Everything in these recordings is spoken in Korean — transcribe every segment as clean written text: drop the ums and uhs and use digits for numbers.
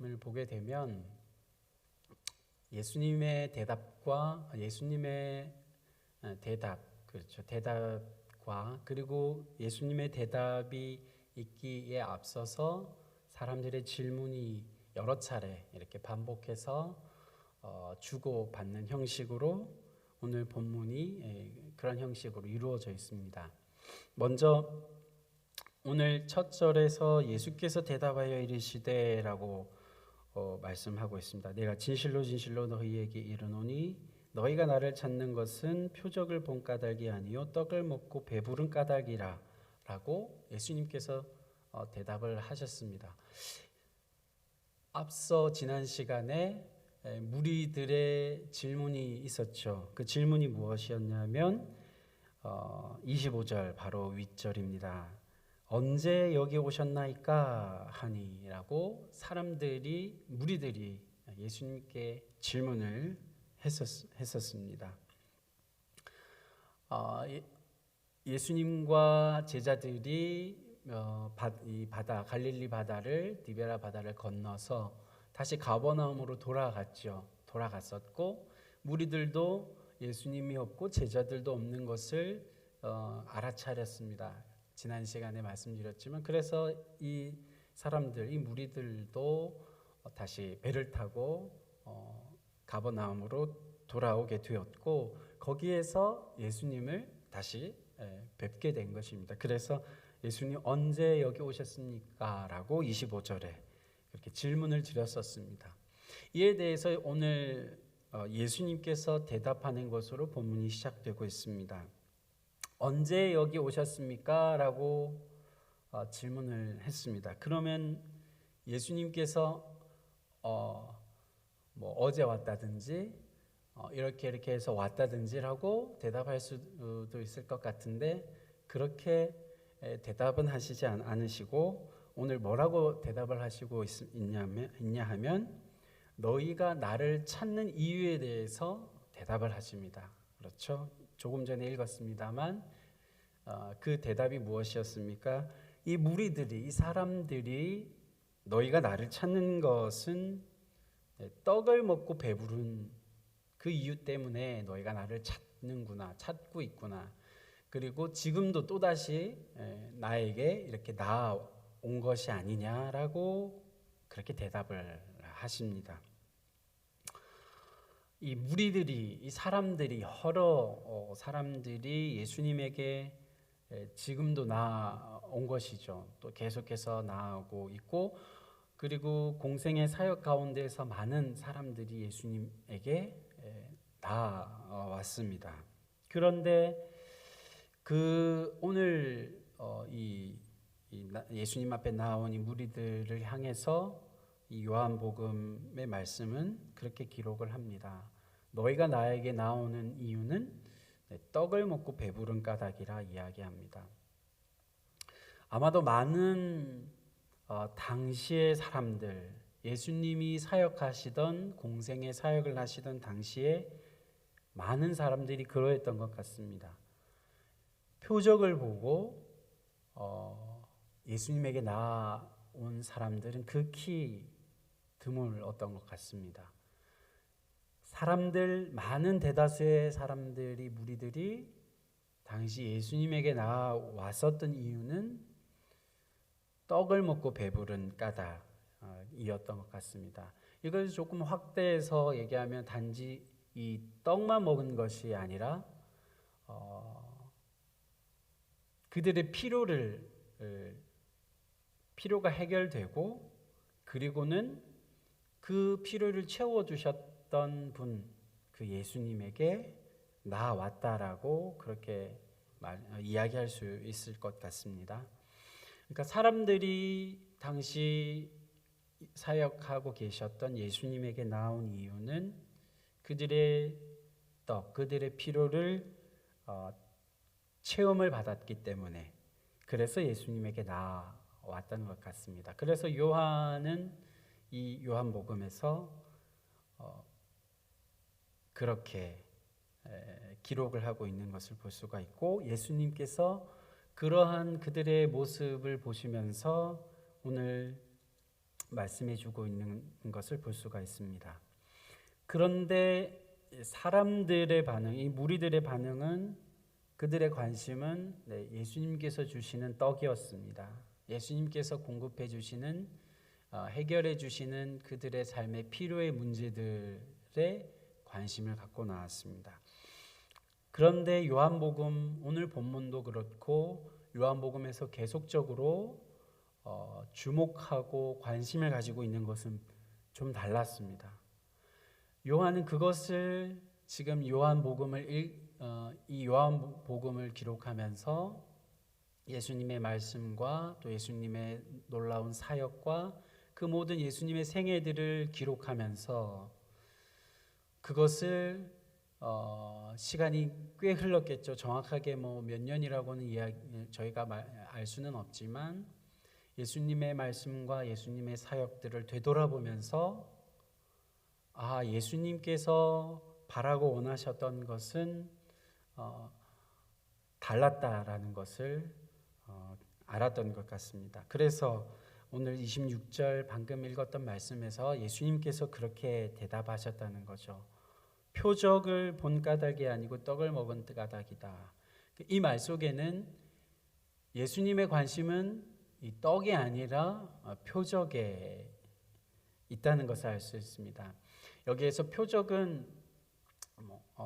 말씀을 보게 되면 예수님의 대답과 예수님의 대답, 그렇죠. 대답과 그리고 예수님의 대답이 있기에 앞서서 사람들의 질문이 여러 차례 이렇게 반복해서 주고받는 형식으로 오늘 본문이 그런 형식으로 이루어져 있습니다. 먼저 오늘 첫 절에서 예수께서 대답하여 이르시되라고 말씀하고 있습니다. 내가 진실로 진실로 너희에게 이르노니 너희가 나를 찾는 것은 표적을 본 까닭이 아니요 떡을 먹고 배부른 까닭이라 라고 예수님께서 대답을 하셨습니다. 앞서 지난 시간에 무리들의 질문이 있었죠. 그 질문이 무엇이었냐면 25절 바로 윗절입니다. 언제 여기 오셨나이까 하니라고 무리들이 예수님께 질문을 했었습니다. 예수님과 제자들이 이 갈릴리 바다를 디베라 바다를 건너서 다시 가버나움으로 돌아갔었고 무리들도 예수님이 없고 제자들도 없는 것을 알아차렸습니다. 지난 시간에 말씀드렸지만 그래서 이 무리들도 다시 배를 타고 가버나움으로 돌아오게 되었고 거기에서 예수님을 다시 뵙게 된 것입니다. 그래서 예수님 언제 여기 오셨습니까? 라고 25절에 그렇게 질문을 드렸었습니다. 이에 대해서 오늘 예수님께서 대답하는 것으로 본문이 시작되고 있습니다. 언제 여기 오셨습니까? 라고 질문을 했습니다. 그러면 예수님께서 어제 왔다든지 이렇게 해서 왔다든지라고 대답할 수도 있을 것 같은데 그렇게 대답은 하시지 않으시고 오늘 뭐라고 대답을 하시고 있냐 하면 너희가 나를 찾는 이유에 대해서 대답을 하십니다. 그렇죠? 조금 전에 읽었습니다만 그 대답이 무엇이었습니까? 이 사람들이 너희가 나를 찾는 것은 떡을 먹고 배부른 그 이유 때문에 너희가 나를 찾고 있구나. 그리고 지금도 또다시 나에게 이렇게 나아온 것이 아니냐라고 그렇게 대답을 하십니다. 이 사람들이 여러 사람들이 예수님에게 지금도 나아온 것이죠. 또 계속해서 나아오고 있고 그리고 공생의 사역 가운데서 많은 사람들이 예수님에게 나아왔습니다. 그런데 오늘 예수님 앞에 나온 이 무리들을 향해서 이 요한복음의 말씀은 그렇게 기록을 합니다. 너희가 나에게 나오는 이유는 떡을 먹고 배부른 까닭이라 이야기합니다. 아마도 많은 당시의 사람들, 예수님이 사역하시던 공생의 사역을 하시던 당시에 많은 사람들이 그러했던 것 같습니다. 표적을 보고 예수님에게 나아온 사람들은 극히 드물었던 것 같습니다. 많은 대다수의 무리들이 당시 예수님에게 나아왔었던 이유는 떡을 먹고 배부른 까닭이었던 것 같습니다. 이것을 조금 확대해서 얘기하면 단지 이 떡만 먹은 것이 아니라 그들의 필요가 해결되고 그리고는 그 필요를 채워주셨던 분, 그 예수님에게 나아왔다라고 그렇게 이야기할 수 있을 것 같습니다. 그러니까 사람들이 당시 사역하고 계셨던 예수님에게 나온 이유는 그들의 필요를 체험을 받았기 때문에 그래서 예수님에게 나아왔던 것 같습니다. 그래서 요한은 이 요한복음에서 그렇게 기록을 하고 있는 것을 볼 수가 있고 예수님께서 그러한 그들의 모습을 보시면서 오늘 말씀해 주고 있는 것을 볼 수가 있습니다. 그런데 사람들의 반응, 이 무리들의 반응은, 그들의 관심은 예수님께서 주시는 떡이었습니다. 예수님께서 공급해 주시는, 해결해 주시는 그들의 삶의 필요의 문제들에 관심을 갖고 나왔습니다. 그런데 요한복음, 오늘 본문도 그렇고 요한복음에서 계속적으로 주목하고 관심을 가지고 있는 것은 좀 달랐습니다. 요한은 그것을 지금 이 요한복음을 기록하면서 예수님의 말씀과 또 예수님의 놀라운 사역과 그 모든 예수님의 생애들을 기록하면서 그것을 시간이 꽤 흘렀겠죠. 정확하게 몇 년이라고는 저희가 알 수는 없지만 예수님의 말씀과 예수님의 사역들을 되돌아보면서 예수님께서 바라고 원하셨던 것은 달랐다라는 것을 알았던 것 같습니다. 그래서 오늘 26절 방금 읽었던 말씀에서 예수님께서 그렇게 대답하셨다는 거죠. 표적을 본 까닭이 아니고 떡을 먹은 까닭이다. 이 말 속에는 예수님의 관심은 이 떡이 아니라 표적에 있다는 것을 알 수 있습니다. 여기에서 표적은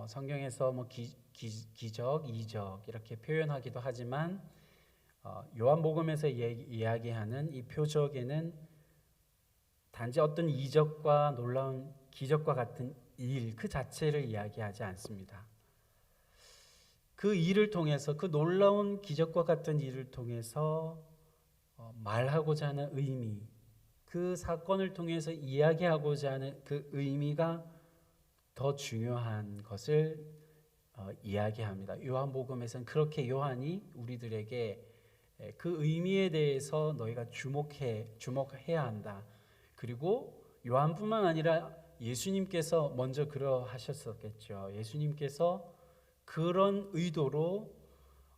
성경에서 기적, 이적 이렇게 표현하기도 하지만 요한복음에서 이야기하는 이 표적에는 단지 어떤 이적과 놀라운 기적과 같은 일 그 자체를 이야기하지 않습니다. 그 일을 통해서, 그 놀라운 기적과 같은 일을 통해서 말하고자 하는 의미, 그 사건을 통해서 이야기하고자 하는 그 의미가 더 중요한 것을 이야기합니다. 요한복음에서는 그렇게 요한이 우리들에게 그 의미에 대해서 너희가 주목해야 한다. 그리고 요한뿐만 아니라 예수님께서 먼저 그러하셨었겠죠. 예수님께서 그런 의도로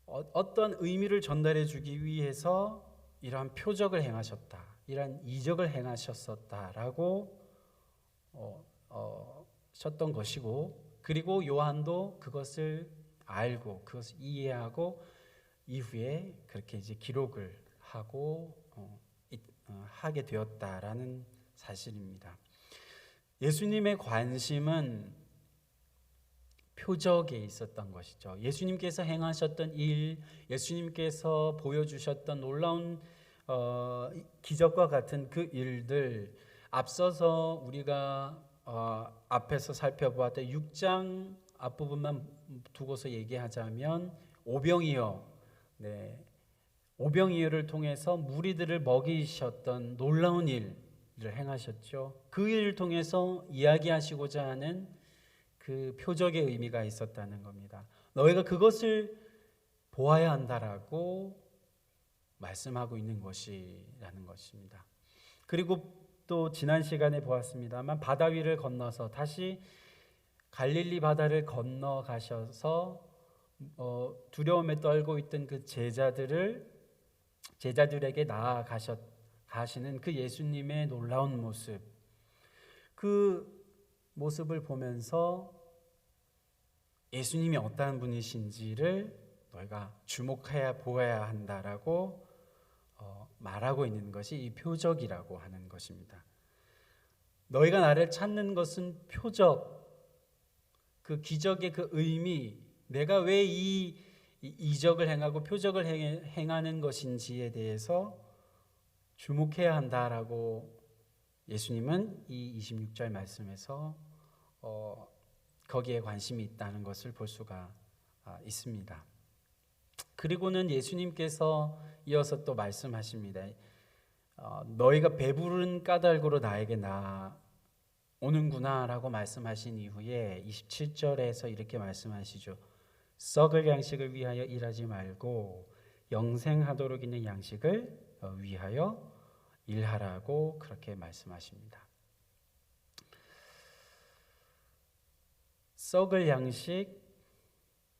어떤 의미를 전달해 주기 위해서 이러한 표적을 행하셨다, 이러한 이적을 행하셨었다라고 셨던 것이고, 그리고 요한도 그것을 알고 그것을 이해하고 이후에 그렇게 이제 기록을 하고 하게 되었다라는 사실입니다. 예수님의 관심은 표적에 있었던 것이죠. 예수님께서 행하셨던 일, 예수님께서 보여주셨던 놀라운 기적과 같은 그 일들, 앞서서 우리가 앞에서 살펴보았던 6장 앞부분만 두고서 얘기하자면 오병이어, 오병이어를 통해서 무리들을 먹이셨던 놀라운 일을 행하셨죠. 그 일을 통해서 이야기하시고자 하는 그 표적의 의미가 있었다는 겁니다. 너희가 그것을 보아야 한다라고 말씀하고 있는 것이라는 것입니다. 그리고 또 지난 시간에 보았습니다만 바다 위를 건너서 다시 갈릴리 바다를 건너가셔서 두려움에 떨고 있던 그 제자들에게 나아가시는 그 예수님의 놀라운 모습, 그 모습을 보면서 예수님이 어떠한 분이신지를 너희가 주목해야 보아야 한다라고 말하고 있는 것이 이 표적이라고 하는 것입니다. 너희가 나를 찾는 것은 표적, 그 기적의 그 의미, 내가 왜 이 이적을 행하고 표적을 행하는 것인지에 대해서 주목해야 한다라고 예수님은 이 26절 말씀에서 거기에 관심이 있다는 것을 볼 수가 있습니다. 그리고는 예수님께서 이어서 또 말씀하십니다. 너희가 배부른 까닭으로 나에게 나오는구나 라고 말씀하신 이후에 27절에서 이렇게 말씀하시죠. 썩을 양식을 위하여 일하지 말고 영생하도록 있는 양식을 위하여 일하라고 그렇게 말씀하십니다. 썩을 양식을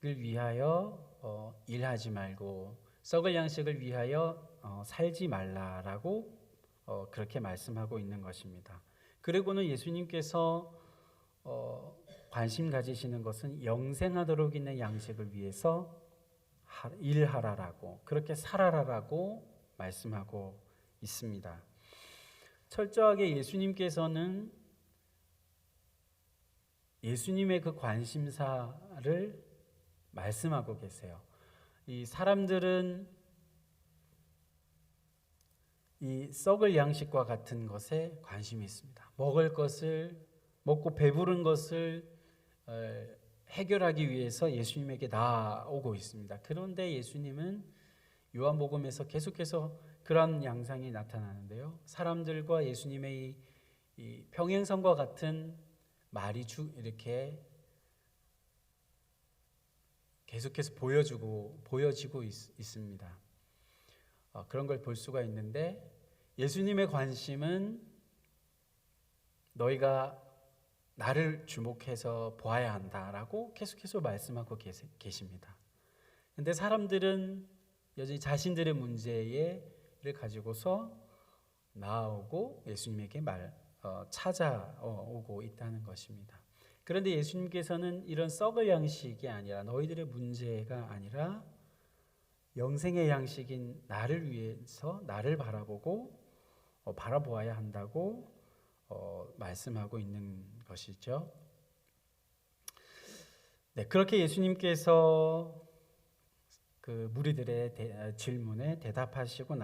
위하여 일하지 말고 썩을 양식을 위하여 살지 말라라고 그렇게 말씀하고 있는 것입니다. 그리고는 예수님께서 관심 가지시는 것은 영생하도록 있는 양식을 위해서 일하라라고, 그렇게 살아라라고 말씀하고 있습니다. 철저하게 예수님께서는 예수님의 그 관심사를 말씀하고 계세요. 이 사람들은 이 썩을 양식과 같은 것에 관심이 있습니다. 먹을 것을, 먹고 배부른 것을 해결하기 위해서 예수님에게 나아오고 있습니다. 그런데 예수님은 요한복음에서 계속해서 그런 양상이 나타나는데요. 사람들과 예수님의 이 평행선과 같은 말이 이렇게 계속해서 보여지고 있습니다. 그런 걸 볼 수가 있는데, 예수님의 관심은 너희가 나를 주목해서 보아야 한다라고 계속해서 말씀하고 계십니다. 그런데 사람들은 여전히 자신들의 문제를 가지고서 나아오고 예수님에게 찾아오고 있다는 것입니다. 그런데 예수님께서는 이런 썩을 양식이 아니라, 너희들의 문제가 아니라 영생의 양식인 나를 위해서 나를 바라보아야 한다고 말씀하고 있는 것이죠. 네, 그렇게 예수님께서 그 무리들의 질문에 대답하시고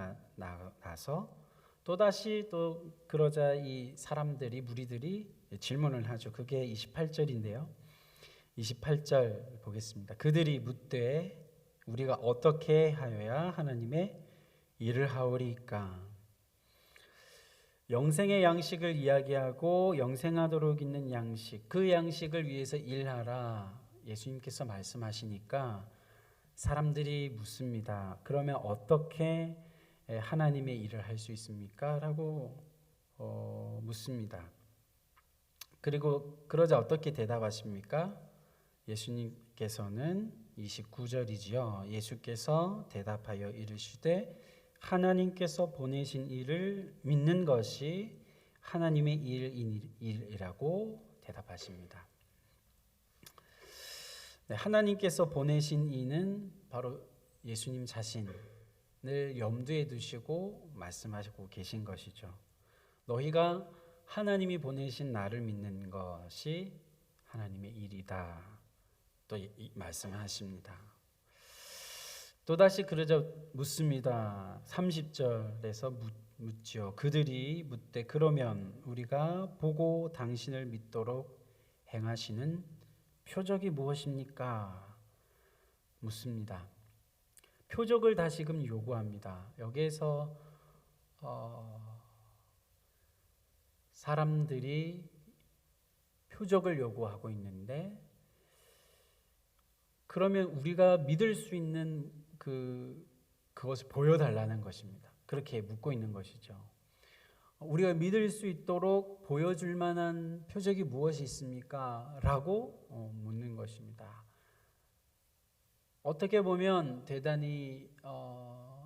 나서 또다시 그러자 이 무리들이 질문을 하죠. 그게 28절인데요. 28절 보겠습니다. 그들이 묻되 우리가 어떻게 하여야 하나님의 일을 하오리까? 영생의 양식을 이야기하고 영생하도록 있는 양식, 그 양식을 위해서 일하라 예수님께서 말씀하시니까 사람들이 묻습니다. 그러면 어떻게 하나님의 일을 할 수 있습니까? 라고 묻습니다. 그리고 그러자 어떻게 대답하십니까? 예수님께서는 29절이지요. 예수께서 대답하여 이르시되 하나님께서 보내신 일을 믿는 것이 하나님의 일이라고 대답하십니다. 네, 하나님께서 보내신 이는 바로 예수님 자신을 염두에 두시고 말씀하시고 계신 것이죠. 너희가 하나님이 보내신 나를 믿는 것이 하나님의 일이다. 또 말씀하십니다. 또다시 그러자 묻습니다. 30절에서 묻죠. 그들이 묻되 그러면 우리가 보고 당신을 믿도록 행하시는 표적이 무엇입니까? 묻습니다. 표적을 다시금 요구합니다. 여기에서 사람들이 표적을 요구하고 있는데, 그러면 우리가 믿을 수 있는 그것을 보여달라는 것입니다. 그렇게 묻고 있는 것이죠. 우리가 믿을 수 있도록 보여줄 만한 표적이 무엇이 있습니까? 라고 묻는 것입니다. 어떻게 보면 대단히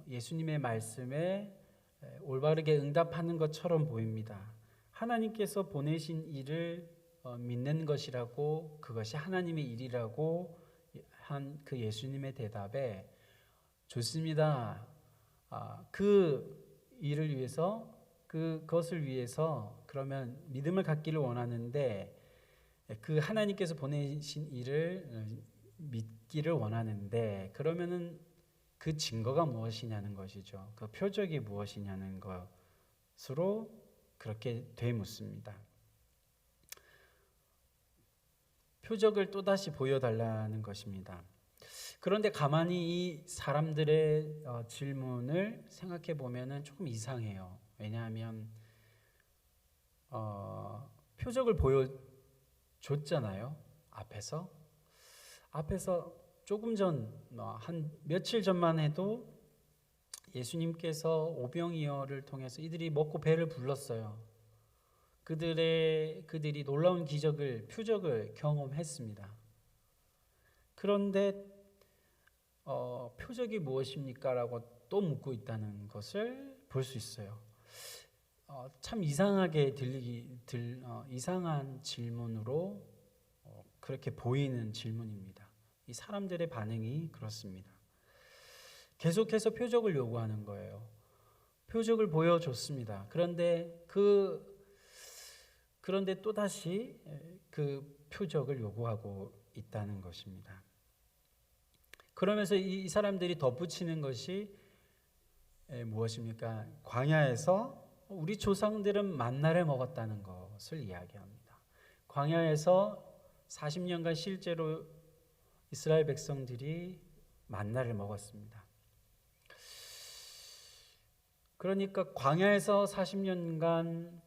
예수님의 말씀에 올바르게 응답하는 것처럼 보입니다. 하나님께서 보내신 일을 믿는 것이라고, 그것이 하나님의 일이라고 한 그 예수님의 대답에 좋습니다. 그 일을 위해서, 그것을 위해서 그러면 믿음을 갖기를 원하는데, 그 하나님께서 보내신 일을 믿기를 원하는데, 그러면은 그 증거가 무엇이냐는 것이죠. 그 표적이 무엇이냐는 것으로 그렇게 되묻습니다. 표적을 또다시 보여달라는 것입니다. 그런데 가만히 이 사람들의 질문을 생각해 보면은 조금 이상해요. 왜냐하면 표적을 보여줬잖아요. 앞에서 조금 한 며칠 전만 해도 예수님께서 오병이어를 통해서 이들이 먹고 배를 불렀어요. 그들이 놀라운 표적을 경험했습니다. 그런데 표적이 무엇입니까? 라고 또 묻고 있다는 것을 볼 수 있어요. 참 이상하게 이상한 질문으로 그렇게 보이는 질문입니다. 이 사람들의 반응이 그렇습니다. 계속해서 표적을 요구하는 거예요. 표적을 보여줬습니다. 그런데 또다시 그 표적을 요구하고 있다는 것입니다. 그러면서 이 사람들이 덧붙이는 것이 무엇입니까? 광야에서 우리 조상들은 만나를 먹었다는 것을 이야기합니다. 광야에서 40년간 실제로 이스라엘 백성들이 만나를 먹었습니다. 그러니까 광야에서 40년간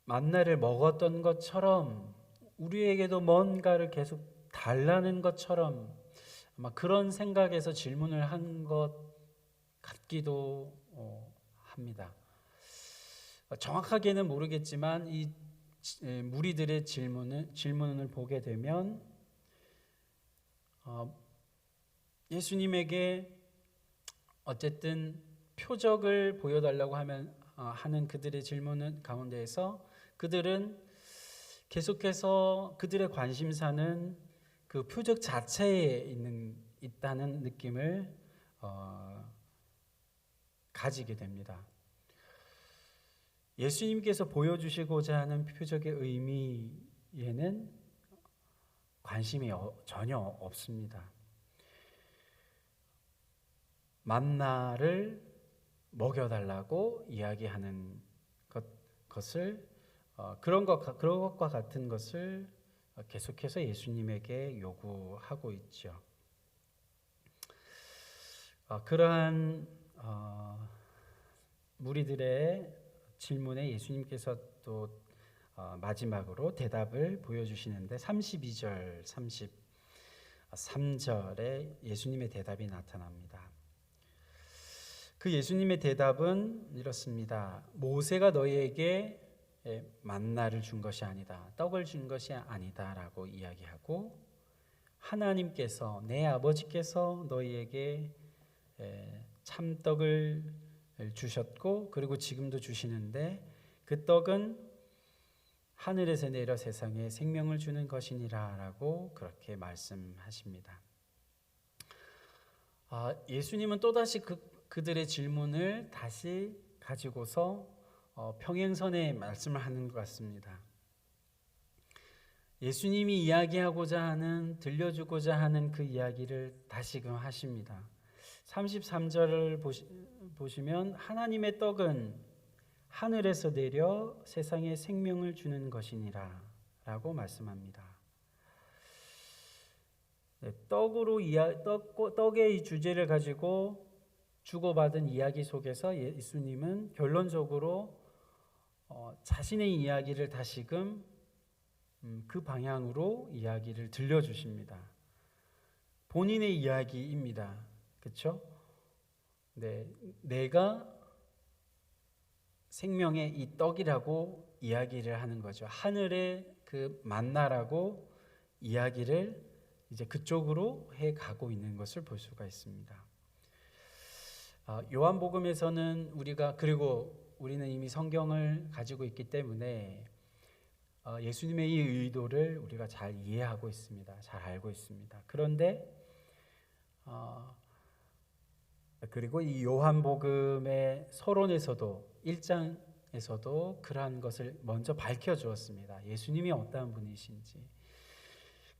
만나를 먹었던 것처럼 우리에게도 뭔가를 계속 달라는 것처럼 아마 그런 생각에서 질문을 한 것 같기도 합니다. 정확하게는 모르겠지만 이 무리들의 질문을 보게 되면 예수님에게 어쨌든 표적을 보여달라고 하는 그들의 질문 가운데에서 그들은 계속해서 그들의 관심사는 그 표적 자체에 있다는 느낌을 가지게 됩니다. 예수님께서 보여주시고자 하는 표적의 의미에는 관심이 전혀 없습니다. 만나를 먹여달라고 이야기하는 것을 그런 것과 같은 것을 계속해서 예수님에게 요구하고 있죠. 그러한 무리들의 질문에 예수님께서 또 마지막으로 대답을 보여주시는데 32절, 33절에 예수님의 대답이 나타납니다. 그 예수님의 대답은 이렇습니다. 모세가 너희에게 만나를 준 것이 아니다. 떡을 준 것이 아니다 라고 이야기하고 하나님께서 내 아버지께서 너희에게 참떡을 주셨고 그리고 지금도 주시는데 그 떡은 하늘에서 내려 세상에 생명을 주는 것이니라 라고 그렇게 말씀하십니다. 예수님은 또다시 그들의 질문을 다시 가지고서 평행선에 말씀을 하는 것 같습니다. 예수님이 이야기하고자 하는 들려주고자 하는 그 이야기를 다시금 하십니다. 33절을 보시면 하나님의 떡은 하늘에서 내려 세상에 생명을 주는 것이니라 라고 말씀합니다. 떡의 이 주제를 가지고 주고받은 이야기 속에서 예수님은 결론적으로 자신의 이야기를 다시금 그 방향으로 이야기를 들려주십니다. 본인의 이야기입니다. 그렇죠? 네, 내가 생명의 이 떡이라고 이야기를 하는 거죠. 하늘의 그 만나라고 이야기를 이제 그쪽으로 해 가고 있는 것을 볼 수가 있습니다. 요한복음에서는 우리는 이미 성경을 가지고 있기 때문에 예수님의 이 의도를 우리가 잘 이해하고 있습니다. 잘 알고 있습니다. 그런데 그리고 이 요한복음의 서론에서도 1장에서도 그러한 것을 먼저 밝혀주었습니다. 예수님이 어떠한 분이신지.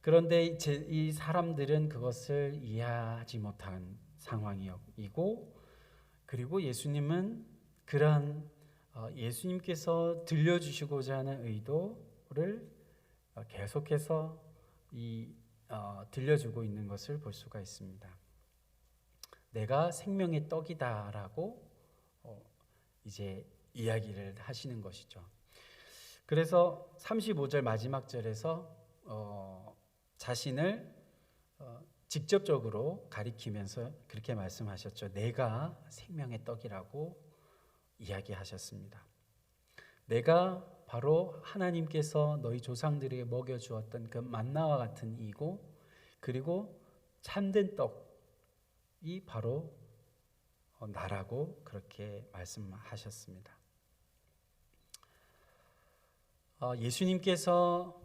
그런데 이 사람들은 그것을 이해하지 못한 상황이고 그리고 예수님은 그러한 예수님께서 들려주시고자 하는 의도를 계속해서 들려주고 있는 것을 볼 수가 있습니다. 내가 생명의 떡이다라고 이제 이야기를 하시는 것이죠. 그래서 35절 마지막 절에서 자신을 직접적으로 가리키면서 그렇게 말씀하셨죠. 내가 생명의 떡이라고 이야기하셨습니다. 내가 바로 하나님께서 너희 조상들에게 먹여주었던 그 만나와 같은 이고 그리고 참된 떡이 바로 나라고 그렇게 말씀하셨습니다. 예수님께서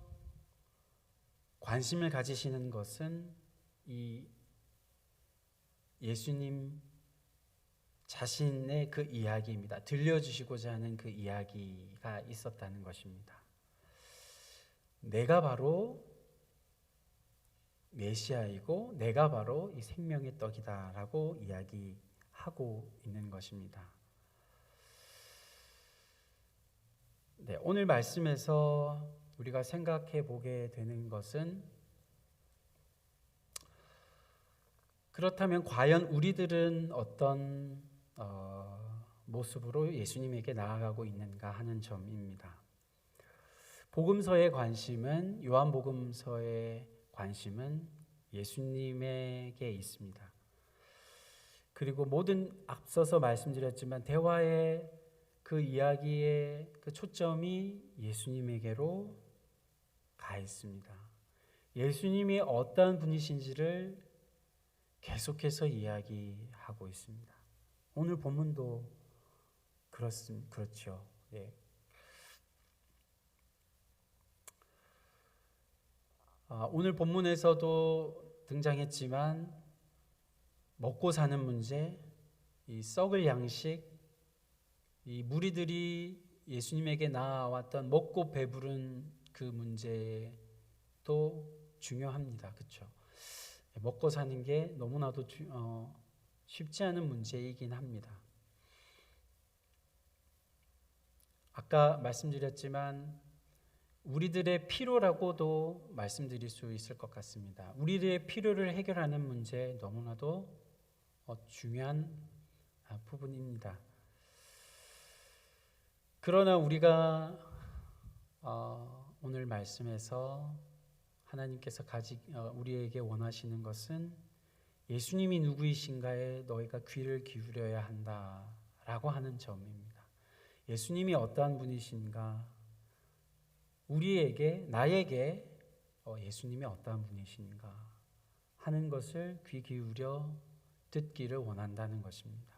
관심을 가지시는 것은 이 예수님 자신의 그 이야기입니다. 들려주시고자 하는 그 이야기가 있었다는 것입니다. 내가 바로 메시아이고 내가 바로 이 생명의 떡이다라고 이야기하고 있는 것입니다. 네, 오늘 말씀에서 우리가 생각해 보게 되는 것은 그렇다면 과연 우리들은 어떤 모습으로 예수님에게 나아가고 있는가 하는 점입니다. 복음서의 관심은 요한복음서의 관심은 예수님에게 있습니다. 그리고 모든 앞서서 말씀드렸지만 대화의 그 이야기의 그 초점이 예수님에게로 가 있습니다. 예수님이 어떠한 분이신지를 계속해서 이야기하고 있습니다. 오늘 본문도 그렇죠. 예. 오늘 본문에서도 등장했지만 먹고 사는 문제, 이 썩을 양식, 이 무리들이 예수님에게 나아왔던 먹고 배부른 그 문제도 중요합니다. 그렇죠? 먹고 사는 게 너무나도 쉽지 않은 문제이긴 합니다. 아까 말씀드렸지만 우리들의 필요라고도 말씀드릴 수 있을 것 같습니다. 우리들의 필요를 해결하는 문제 너무나도 중요한 부분입니다. 그러나 우리가 오늘 말씀에서 하나님께서 우리에게 원하시는 것은 예수님이 누구이신가에 너희가 귀를 기울여야 한다라고 하는 점입니다. 예수님이 어떠한 분이신가, 나에게 예수님이 어떠한 분이신가 하는 것을 귀 기울여 듣기를 원한다는 것입니다.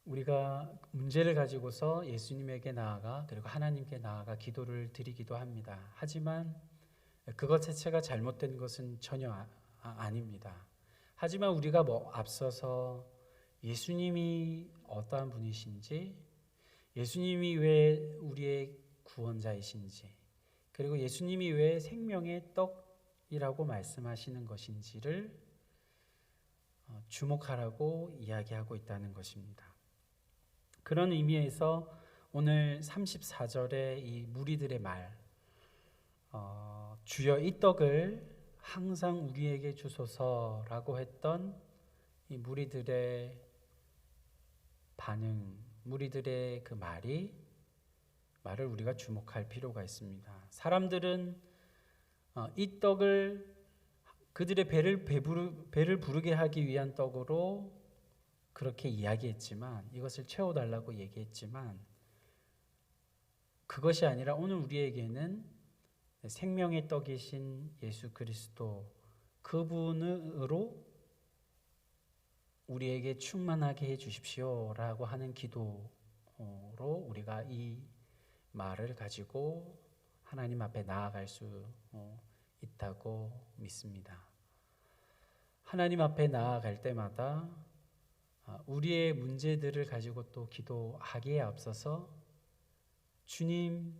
우리가 문제를 가지고서 예수님에게 나아가 그리고 하나님께 나아가 기도를 드리기도 합니다. 하지만 그것 자체가 잘못된 것은 전혀 아닙니다. 하지만 우리가 앞서서 예수님이 어떠한 분이신지, 예수님이 왜 우리의 구원자이신지, 그리고 예수님이 왜 생명의 떡이라고 말씀하시는 것인지를 주목하라고 이야기하고 있다는 것입니다. 그런 의미에서 오늘 34절의 이 무리들의 말, 주여 이 떡을 항상 우리에게 주소서라고 했던 이 무리들의 반응, 무리들의 그 말을 우리가 주목할 필요가 있습니다. 사람들은 이 떡을 그들의 배를 부르게 하기 위한 떡으로 그렇게 이야기했지만, 이것을 채워달라고 얘기했지만, 그것이 아니라 오늘 우리에게는 생명의 떡이신 예수 그리스도, 그분으로 우리에게 충만하게 해 주십시오라고 하는 기도로 우리가 이 말을 가지고 하나님 앞에 나아갈 수 있다고 믿습니다. 하나님 앞에 나아갈 때마다 우리의 문제들을 가지고 또 기도하기에 앞서서 주님,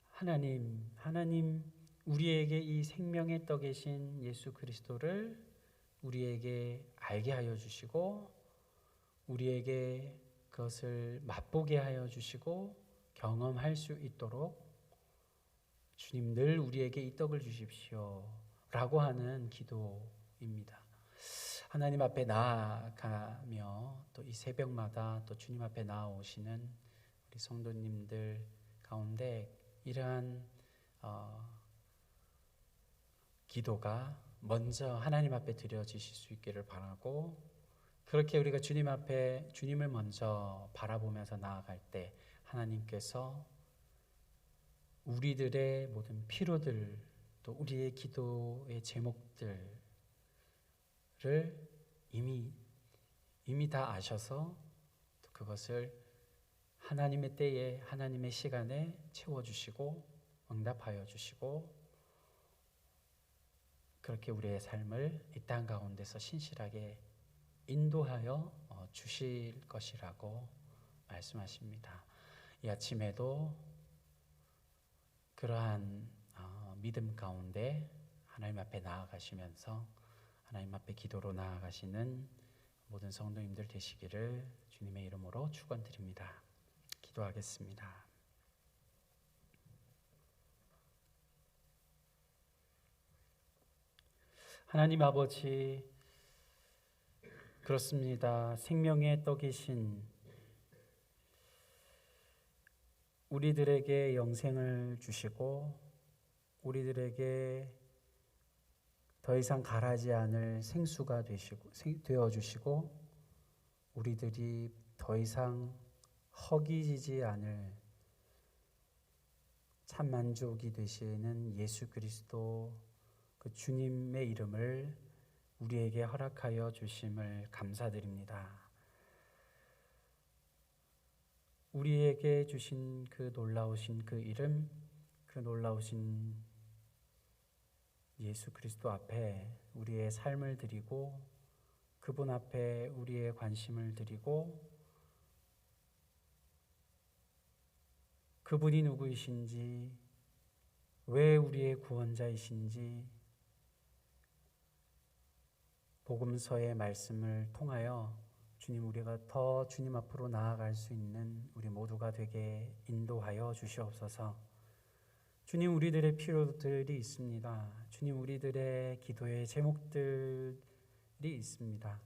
하나님 우리에게 이 생명의 떡이신 예수 그리스도를 우리에게 알게 하여 주시고 우리에게 그것을 맛보게 하여 주시고 경험할 수 있도록 주님 늘 우리에게 이 떡을 주십시오 라고 하는 기도입니다. 하나님 앞에 나아가며 또 이 새벽마다 또 주님 앞에 나아오시는 우리 성도님들 가운데 이러한 기도가 먼저 하나님 앞에 드려지실 수 있기를 바라고, 그렇게 우리가 주님 앞에 주님을 먼저 바라보면서 나아갈 때 하나님께서 우리들의 모든 필요들 또 우리의 기도의 제목들을 이미 다 아셔서 그것을 하나님의 때에 하나님의 시간에 채워주시고 응답하여 주시고 그렇게 우리의 삶을 이 땅 가운데서 신실하게 인도하여 주실 것이라고 말씀하십니다. 이 아침에도 그러한 믿음 가운데 하나님 앞에 나아가시면서 하나님 앞에 기도로 나아가시는 모든 성도님들 되시기를 주님의 이름으로 축원드립니다. 기도하겠습니다. 하나님 아버지, 그렇습니다. 생명의 떡이신 우리들에게 영생을 주시고 우리들에게 더 이상 가라지 않을 생수가 되어 주시고 우리들이 더 이상 허기지지 않을 참 만족이 되시는 예수 그리스도 그 주님의 이름을 우리에게 허락하여 주심을 감사드립니다. 우리에게 주신 그 놀라우신 그 이름, 그 놀라우신 예수 그리스도 앞에 우리의 삶을 드리고 그분 앞에 우리의 관심을 드리고 그분이 누구이신지, 왜 우리의 구원자이신지 복음서의 말씀을 통하여 주님, 우리가 더 주님 앞으로 나아갈 수 있는 우리 모두가 되게 인도하여 주시옵소서. 주님, 우리들의 필요들이 있습니다. 주님, 우리들의 기도의 제목들이 있습니다.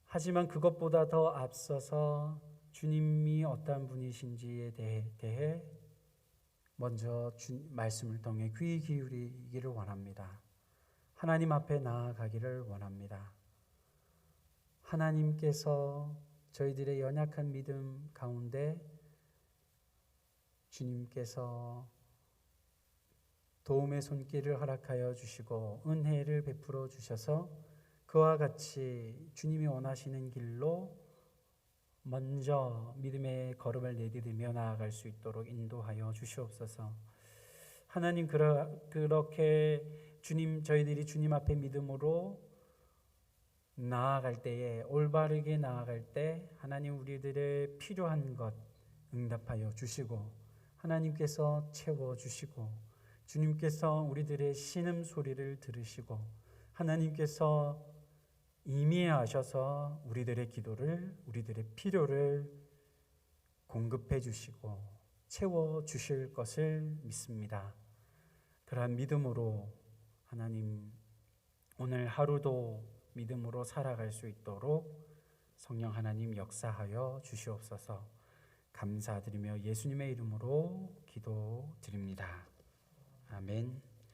하지만 그것보다 더 앞서서 주님이 어떤 분이신지에 대해 먼저 말씀을 통해 귀 기울이기를 원합니다. 하나님 앞에 나아가기를 원합니다. 하나님께서 저희들의 연약한 믿음 가운데 주님께서 도움의 손길을 허락하여 주시고 은혜를 베풀어 주셔서 그와 같이 주님이 원하시는 길로 먼저 믿음의 걸음을 내디디며 나아갈 수 있도록 인도하여 주시옵소서. 하나님, 그렇게 저희들이 주님 앞에 믿음으로 나아갈 때에, 올바르게 나아갈 때 하나님 우리들의 필요한 것 응답하여 주시고 하나님께서 채워주시고 주님께서 우리들의 신음소리를 들으시고 하나님께서 이미 아셔서 우리들의 기도를, 우리들의 필요를 공급해 주시고 채워주실 것을 믿습니다. 그러한 믿음으로 하나님 오늘 하루도 믿음으로 살아갈 수 있도록 성령 하나님 역사하여 주시옵소서. 감사드리며 예수님의 이름으로 기도드립니다. 아멘.